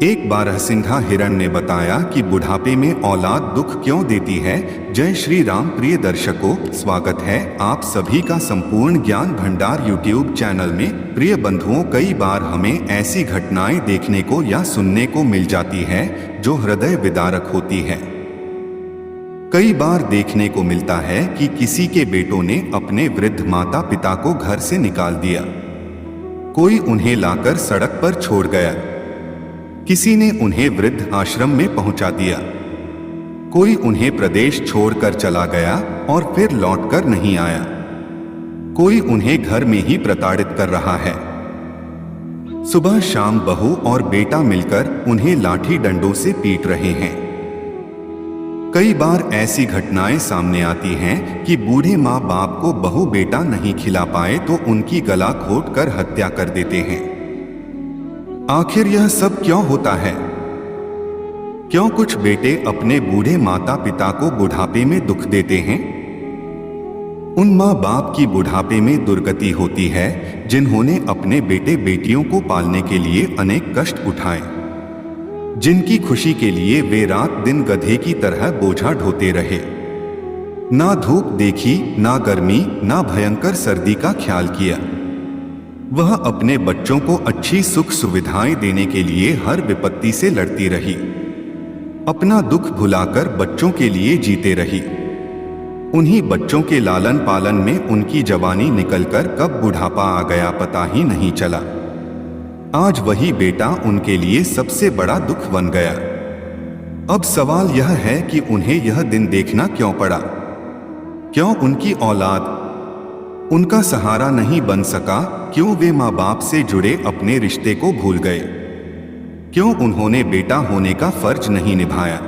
एक बारहसिंघा हिरण ने बताया कि बुढ़ापे में औलाद दुख क्यों देती है। जय श्री राम। प्रिय दर्शकों, स्वागत है आप सभी का संपूर्ण ज्ञान भंडार यूट्यूब चैनल में। प्रिय बंधुओं, कई बार हमें ऐसी घटनाएं देखने को या सुनने को मिल जाती है जो हृदय विदारक होती है। कई बार देखने को मिलता है कि किसी के बेटों ने अपने वृद्ध माता पिता को घर से निकाल दिया, कोई उन्हें लाकर सड़क पर छोड़ गया, किसी ने उन्हें वृद्ध आश्रम में पहुंचा दिया, कोई उन्हें प्रदेश छोड़कर चला गया और फिर लौटकर नहीं आया, कोई उन्हें घर में ही प्रताड़ित कर रहा है। सुबह शाम बहू और बेटा मिलकर उन्हें लाठी डंडों से पीट रहे हैं। कई बार ऐसी घटनाएं सामने आती हैं कि बूढ़े माँ बाप को बहू बेटा नहीं खिला पाए तो उनकी गला घोट कर हत्या कर देते हैं। आखिर यह सब क्यों होता है? क्यों कुछ बेटे अपने बूढ़े माता पिता को बुढ़ापे में दुख देते हैं? उन माँ बाप की बुढ़ापे में दुर्गति होती है जिन्होंने अपने बेटे बेटियों को पालने के लिए अनेक कष्ट उठाए, जिनकी खुशी के लिए वे रात दिन गधे की तरह बोझा ढोते रहे। ना धूप देखी, ना गर्मी, ना भयंकर सर्दी का ख्याल किया। वह अपने बच्चों को अच्छी सुख सुविधाएं देने के लिए हर विपत्ति से लड़ती रही, अपना दुख भुलाकर बच्चों के लिए जीते रही। उन्हीं बच्चों के लालन पालन में उनकी जवानी निकलकर कब बुढ़ापा आ गया पता ही नहीं चला। आज वही बेटा उनके लिए सबसे बड़ा दुख बन गया। अब सवाल यह है कि उन्हें यह दिन देखना क्यों पड़ा? क्यों उनकी औलाद उनका सहारा नहीं बन सका? क्यों वे माँ बाप से जुड़े अपने रिश्ते को भूल गए? क्यों उन्होंने बेटा होने का फर्ज नहीं निभाया?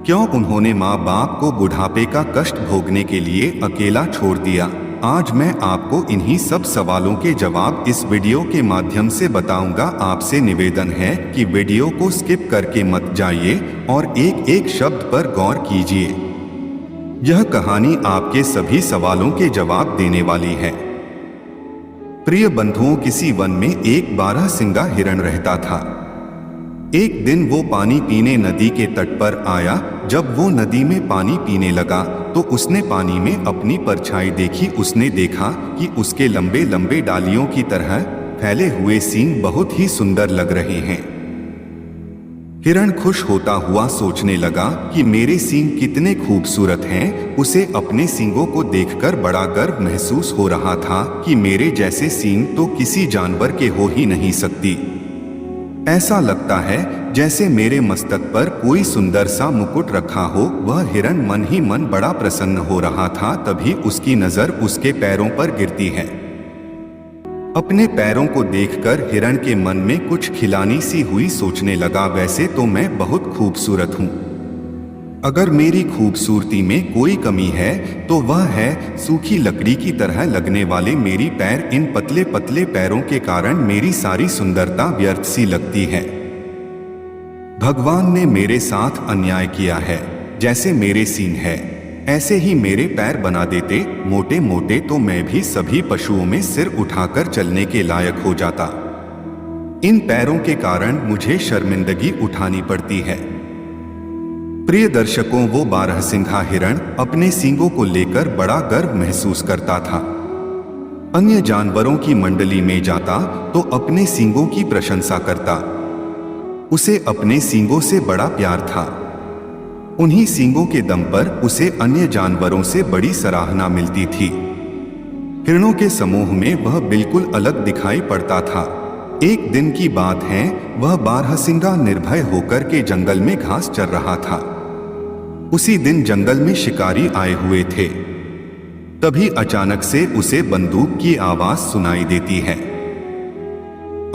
क्यों उन्होंने माँ बाप को बुढ़ापे का कष्ट भोगने के लिए अकेला छोड़ दिया? आज मैं आपको इन्हीं सब सवालों के जवाब इस वीडियो के माध्यम से बताऊंगा। आपसे निवेदन है कि वीडियो को स्किप करके मत जाइए और एक एक शब्द पर गौर कीजिए। यह कहानी आपके सभी सवालों के जवाब देने वाली है। प्रिय बंधुओं, किसी वन में एक बारहसिंगा हिरण रहता था। एक दिन वो पानी पीने नदी के तट पर आया। जब वो नदी में पानी पीने लगा तो उसने पानी में अपनी परछाई देखी। उसने देखा कि उसके लंबे लंबे डालियों की तरह फैले हुए सींग बहुत ही सुंदर लग रहे हैं। हिरण खुश होता हुआ सोचने लगा कि मेरे सींग कितने खूबसूरत हैं। उसे अपने सींगों को देखकर बड़ा गर्व महसूस हो रहा था कि मेरे जैसे सींग तो किसी जानवर के हो ही नहीं सकती। ऐसा लगता है जैसे मेरे मस्तक पर कोई सुंदर सा मुकुट रखा हो। वह हिरण मन ही मन बड़ा प्रसन्न हो रहा था। तभी उसकी नजर उसके पैरों पर गिरती है। अपने पैरों को देखकर हिरण के मन में कुछ खिलानी सी हुई। सोचने लगा, वैसे तो मैं बहुत खूबसूरत हूँ। अगर मेरी खूबसूरती में कोई कमी है तो वह है सूखी लकड़ी की तरह लगने वाले मेरी पैर। इन पतले पतले पैरों के कारण मेरी सारी सुंदरता व्यर्थ सी लगती है। भगवान ने मेरे साथ अन्याय किया है। जैसे मेरे सींग है ऐसे ही मेरे पैर बना देते मोटे मोटे तो मैं भी सभी पशुओं में सिर उठाकर चलने के लायक हो जाता। इन पैरों के कारण मुझे शर्मिंदगी उठानी पड़ती है। प्रिय दर्शकों, वो बारहसिंघा हिरण अपने सींगों को लेकर बड़ा गर्व महसूस करता था। अन्य जानवरों की मंडली में जाता तो अपने सींगों की प्रशंसा करता। उसे अपने सींगों से बड़ा प्यार था। उन्हीं सींगों के दम पर उसे अन्य जानवरों से बड़ी सराहना मिलती थी। हिरणों के समूह में वह बिल्कुल अलग दिखाई पड़ता था। एक दिन की बात है, वह बारहसिंगा निर्भय होकर के जंगल में घास चर रहा था। उसी दिन जंगल में शिकारी आए हुए थे। तभी अचानक से उसे बंदूक की आवाज सुनाई देती है।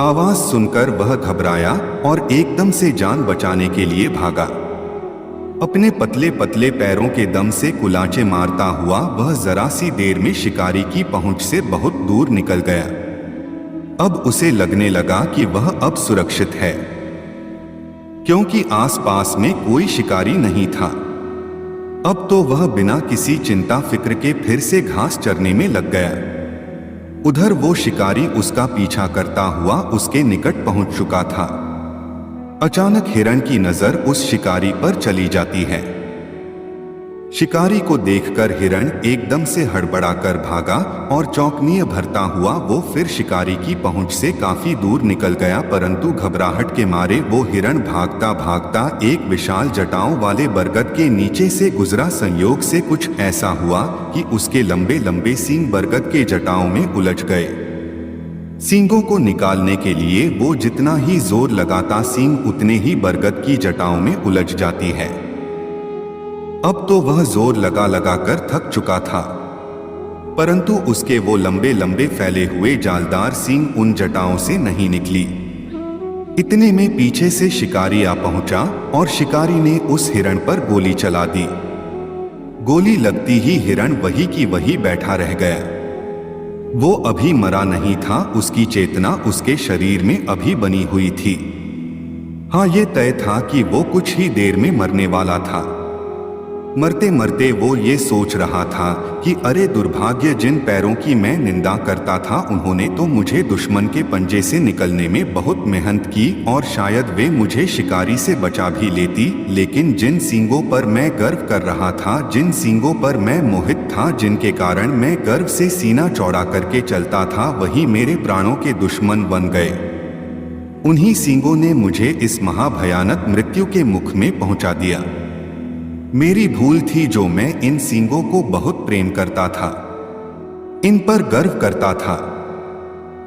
आवाज सुनकर वह घबराया और एकदम से जान बचाने के लिए भागा। अपने पतले पतले पैरों के दम से कुलाचे मारता हुआ वह जरा सी देर में शिकारी की पहुंच से बहुत दूर निकल गया। अब उसे लगने लगा कि वह अब सुरक्षित है, क्योंकि आसपास में कोई शिकारी नहीं था। अब तो वह बिना किसी चिंता फिक्र के फिर से घास चरने में लग गया। उधर वो शिकारी उसका पीछा करता हुआ उसके निकट पहुंच चुका था। अचानक हिरण की नजर उस शिकारी पर चली जाती है। शिकारी को देखकर हिरण एकदम से हड़बड़ाकर भागा और चौंकनीय भरता हुआ वो फिर शिकारी की पहुंच से काफी दूर निकल गया, परंतु घबराहट के मारे वो हिरण भागता भागता एक विशाल जटाओं वाले बरगद के नीचे से गुजरा। संयोग से कुछ ऐसा हुआ कि उसके लंबे लंबे सींग बरगद के जटाओं में उलझ गए। सींगों को निकालने के लिए वो जितना ही जोर लगाता, सींग उतने ही बरगद की जटाओं में उलझ जाती है। अब तो वह जोर लगा लगा कर थक चुका था, परंतु उसके वो लंबे लंबे फैले हुए जालदार सींग उन जटाओं से नहीं निकली। इतने में पीछे से शिकारी आ पहुंचा और शिकारी ने उस हिरण पर गोली चला दी। गोली लगती ही हिरण वही की वही बैठा रह गया। वो अभी मरा नहीं था, उसकी चेतना उसके शरीर में अभी बनी हुई थी। हाँ, ये तय था कि वो कुछ ही देर में मरने वाला था। मरते मरते वो ये सोच रहा था कि अरे दुर्भाग्य, जिन पैरों की मैं निंदा करता था उन्होंने तो मुझे दुश्मन के पंजे से निकलने में बहुत मेहनत की और शायद वे मुझे शिकारी से बचा भी लेती, लेकिन जिन सींगों पर मैं गर्व कर रहा था, जिन सींगों पर मैं मोहित था, जिनके कारण मैं गर्व से सीना चौड़ा करके चलता था, वही मेरे प्राणों के दुश्मन बन गए। उन्हीं सींगों ने मुझे इस महाभयानक मृत्यु के मुख में पहुंचा दिया। मेरी भूल थी जो मैं इन सींगों को बहुत प्रेम करता था, इन पर गर्व करता था।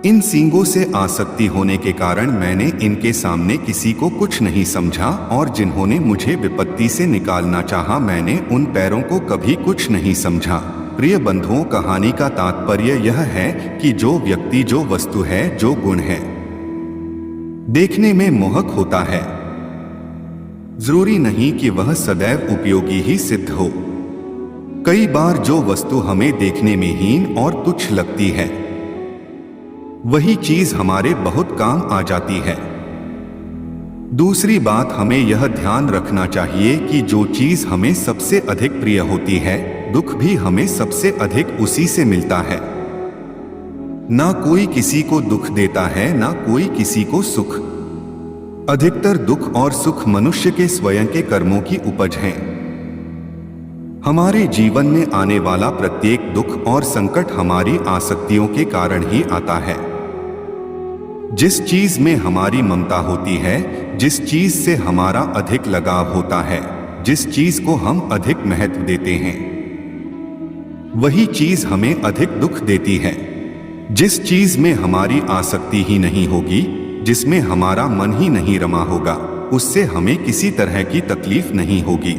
इन सींगों से आसक्ति होने के कारण मैंने इनके सामने किसी को कुछ नहीं समझा और जिन्होंने मुझे विपत्ति से निकालना चाहा, मैंने उन पैरों को कभी कुछ नहीं समझा। प्रिय बंधुओं, कहानी का तात्पर्य यह है कि जो व्यक्ति, जो वस्तु है, जो गुण है, देखने में मोहक होता है, जरूरी नहीं कि वह सदैव उपयोगी ही सिद्ध हो। कई बार जो वस्तु हमें देखने में हीन और तुच्छ लगती है, वही चीज हमारे बहुत काम आ जाती है। दूसरी बात, हमें यह ध्यान रखना चाहिए कि जो चीज हमें सबसे अधिक प्रिय होती है, दुख भी हमें सबसे अधिक उसी से मिलता है। ना कोई किसी को दुख देता है, ना कोई किसी को सुख। अधिकतर दुख और सुख मनुष्य के स्वयं के कर्मों की उपज हैं। हमारे जीवन में आने वाला प्रत्येक दुख और संकट हमारी आसक्तियों के कारण ही आता है। जिस चीज में हमारी ममता होती है, जिस चीज से हमारा अधिक लगाव होता है, जिस चीज को हम अधिक महत्व देते हैं, वही चीज हमें अधिक दुख देती है। जिस चीज में हमारी आसक्ति ही नहीं होगी, जिसमें हमारा मन ही नहीं रमा होगा, उससे हमें किसी तरह की तकलीफ नहीं होगी।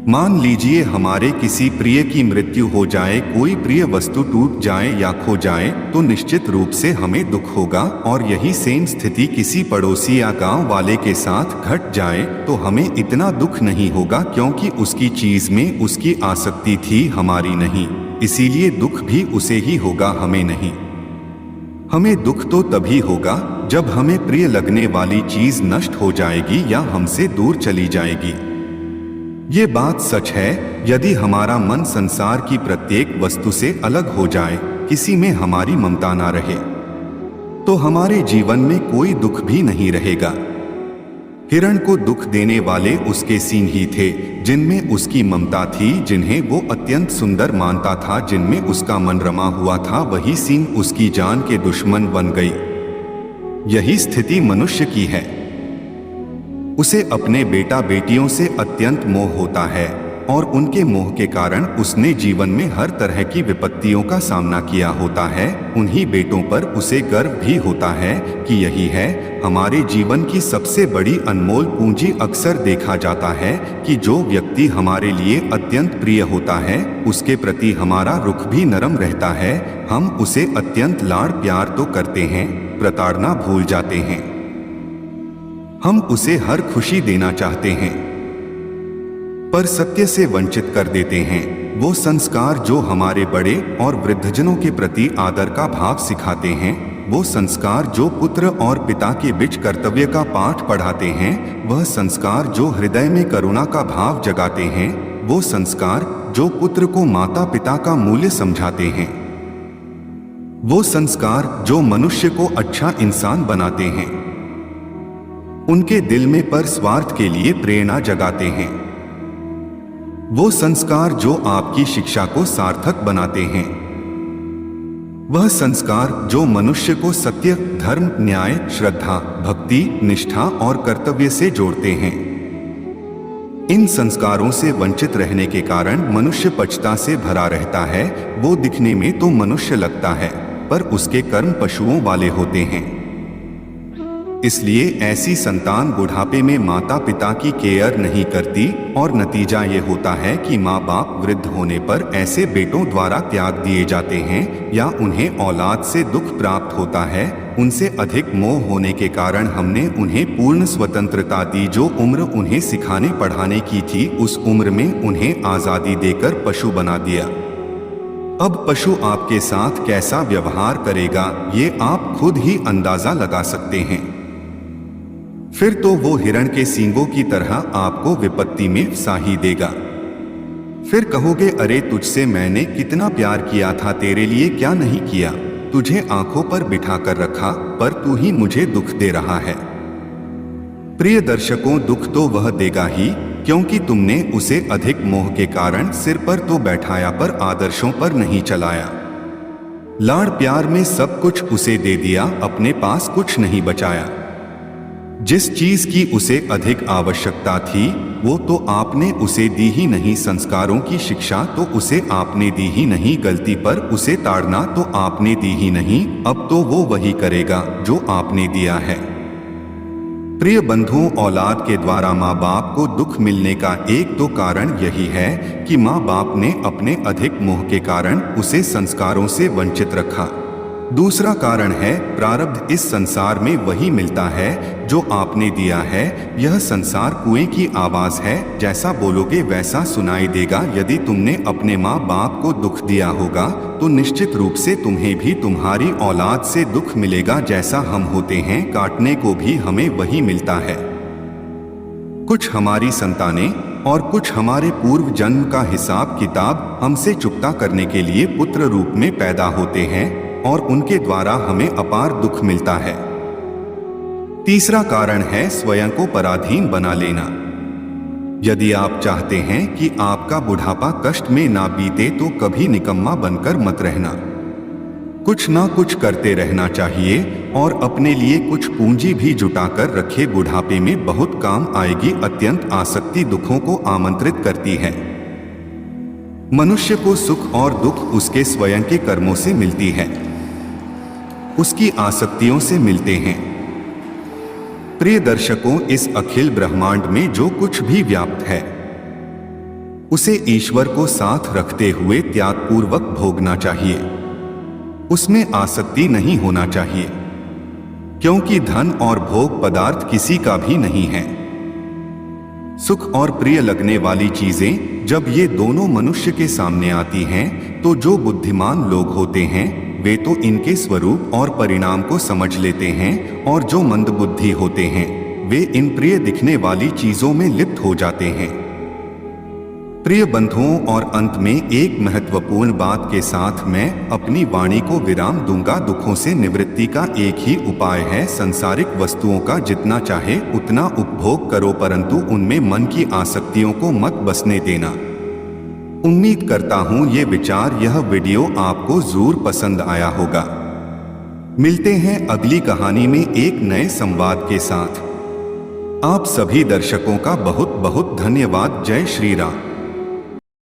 मान लीजिए हमारे किसी प्रिय की मृत्यु हो जाए, कोई प्रिय वस्तु टूट जाए या खो जाए, तो निश्चित रूप से हमें दुख होगा, और यही सेम स्थिति किसी पड़ोसी या गांव वाले के साथ घट जाए तो हमें इतना दुख नहीं होगा, क्योंकि उसकी चीज में उसकी आसक्ति थी, हमारी नहीं। इसीलिए दुख भी उसे ही होगा, हमें नहीं। हमें दुख तो तभी होगा जब हमें प्रिय लगने वाली चीज नष्ट हो जाएगी या हमसे दूर चली जाएगी। ये बात सच है, यदि हमारा मन संसार की प्रत्येक वस्तु से अलग हो जाए, किसी में हमारी ममता ना रहे, तो हमारे जीवन में कोई दुख भी नहीं रहेगा। हिरण को दुख देने वाले उसके सींग ही थे, जिनमें उसकी ममता थी, जिन्हें वो अत्यंत सुंदर मानता था, जिनमें उसका मन रमा हुआ था। वही सींग उसकी जान के दुश्मन बन गई। यही स्थिति मनुष्य की है। उसे अपने बेटा बेटियों से अत्यंत मोह होता है और उनके मोह के कारण उसने जीवन में हर तरह की विपत्तियों का सामना किया होता है। उन्हीं बेटों पर उसे गर्व भी होता है कि यही है हमारे जीवन की सबसे बड़ी अनमोल पूंजी। अक्सर देखा जाता है कि जो व्यक्ति हमारे लिए अत्यंत प्रिय होता है, उसके प्रति हमारा रुख भी नरम रहता है। हम उसे अत्यंत लाड़ प्यार तो करते हैं, प्रताड़ना भूल जाते हैं। हम उसे हर खुशी देना चाहते हैं, पर सत्य से वंचित कर देते हैं। वो संस्कार जो हमारे बड़े और वृद्धजनों के प्रति आदर का भाव सिखाते हैं, वो संस्कार जो पुत्र और पिता के बीच कर्तव्य का पाठ पढ़ाते हैं, वह संस्कार जो हृदय में करुणा का भाव जगाते हैं, वो संस्कार जो पुत्र को माता पिता का मूल्य समझाते हैं, वो संस्कार जो मनुष्य को अच्छा इंसान बनाते हैं, उनके दिल में पर स्वार्थ के लिए प्रेरणा जगाते हैं। वो संस्कार जो आपकी शिक्षा को सार्थक बनाते हैं, वह संस्कार जो मनुष्य को सत्य, धर्म, न्याय, श्रद्धा, भक्ति, निष्ठा और कर्तव्य से जोड़ते हैं। इन संस्कारों से वंचित रहने के कारण मनुष्य पचता से भरा रहता है। वो दिखने में तो मनुष्य लगता है, पर उसके कर्म पशुओं वाले होते हैं। इसलिए ऐसी संतान बुढ़ापे में माता पिता की केयर नहीं करती और नतीजा ये होता है कि माँ बाप वृद्ध होने पर ऐसे बेटों द्वारा त्याग दिए जाते हैं या उन्हें औलाद से दुख प्राप्त होता है। उनसे अधिक मोह होने के कारण हमने उन्हें पूर्ण स्वतंत्रता दी। जो उम्र उन्हें सिखाने पढ़ाने की थी, उस उम्र में उन्हें आज़ादी देकर पशु बना दिया। अब पशु आपके साथ कैसा व्यवहार करेगा, ये आप खुद ही अंदाजा लगा सकते हैं। फिर तो वो हिरण के सींगों की तरह आपको विपत्ति में फंसा ही देगा। फिर कहोगे, अरे तुझसे मैंने कितना प्यार किया था, तेरे लिए क्या नहीं किया, तुझे आंखों पर बिठा कर रखा, पर तू ही मुझे दुख दे रहा है। प्रिय दर्शकों, दुख तो वह देगा ही, क्योंकि तुमने उसे अधिक मोह के कारण सिर पर तो बैठाया पर आदर्शों पर नहीं चलाया। लाड़ प्यार में सब कुछ उसे दे दिया, अपने पास कुछ नहीं बचाया। जिस चीज की उसे अधिक आवश्यकता थी वो तो आपने उसे दी ही नहीं। संस्कारों की शिक्षा तो उसे आपने दी ही नहीं। गलती पर उसे ताड़ना तो आपने दी ही नहीं। अब तो वो वही करेगा जो आपने दिया है। प्रिय बंधुओं, औलाद के द्वारा माँ बाप को दुख मिलने का एक तो कारण यही है कि माँ बाप ने अपने अधिक मोह के कारण उसे संस्कारों से वंचित रखा। दूसरा कारण है प्रारब्ध। इस संसार में वही मिलता है जो आपने दिया है। यह संसार कुएं की आवाज है, जैसा बोलोगे वैसा सुनाई देगा। यदि तुमने अपने माँ बाप को दुख दिया होगा तो निश्चित रूप से तुम्हें भी तुम्हारी औलाद से दुख मिलेगा। जैसा हम होते हैं, काटने को भी हमें वही मिलता है। कुछ हमारी संतानें और कुछ हमारे पूर्व जन्म का हिसाब किताब हमसे चुकता करने के लिए पुत्र रूप में पैदा होते हैं और उनके द्वारा हमें अपार दुख मिलता है। तीसरा कारण है स्वयं को पराधीन बना लेना। यदि आप चाहते हैं कि आपका बुढ़ापा कष्ट में ना बीते तो कभी निकम्मा बनकर मत रहना। कुछ ना कुछ करते रहना चाहिए और अपने लिए कुछ पूंजी भी जुटाकर रखे। बुढ़ापे में बहुत काम आएगी। अत्यंत आसक्ति दुखों को आमंत्रित करती है। मनुष्य को सुख और दुख उसके स्वयं के कर्मों से मिलती है, उसकी आसक्तियों से मिलते हैं। प्रिय दर्शकों, इस अखिल ब्रह्मांड में जो कुछ भी व्याप्त है उसे ईश्वर को साथ रखते हुए त्यागपूर्वक भोगना चाहिए। उसमें आसक्ति नहीं होना चाहिए, क्योंकि धन और भोग पदार्थ किसी का भी नहीं है। सुख और प्रिय लगने वाली चीजें जब ये दोनों मनुष्य के सामने आती हैं तो जो बुद्धिमान लोग होते हैं वे तो इनके स्वरूप और परिणाम को समझ लेते हैं, और जो मंदबुद्धि होते हैं वे इन प्रिय दिखने वाली चीजों में लिप्त हो जाते हैं। प्रिय बंधुओं, और अंत में एक महत्वपूर्ण बात के साथ मैं अपनी वाणी को विराम दूंगा। दुखों से निवृत्ति का एक ही उपाय है, संसारिक वस्तुओं का जितना चाहे उतना उपभोग करो, परंतु उनमें मन की आसक्तियों को मत बसने देना। उम्मीद करता हूं ये विचार, यह वीडियो आपको जरूर पसंद आया होगा। मिलते हैं अगली कहानी में एक नए संवाद के साथ। आप सभी दर्शकों का बहुत बहुत धन्यवाद। जय श्री राम।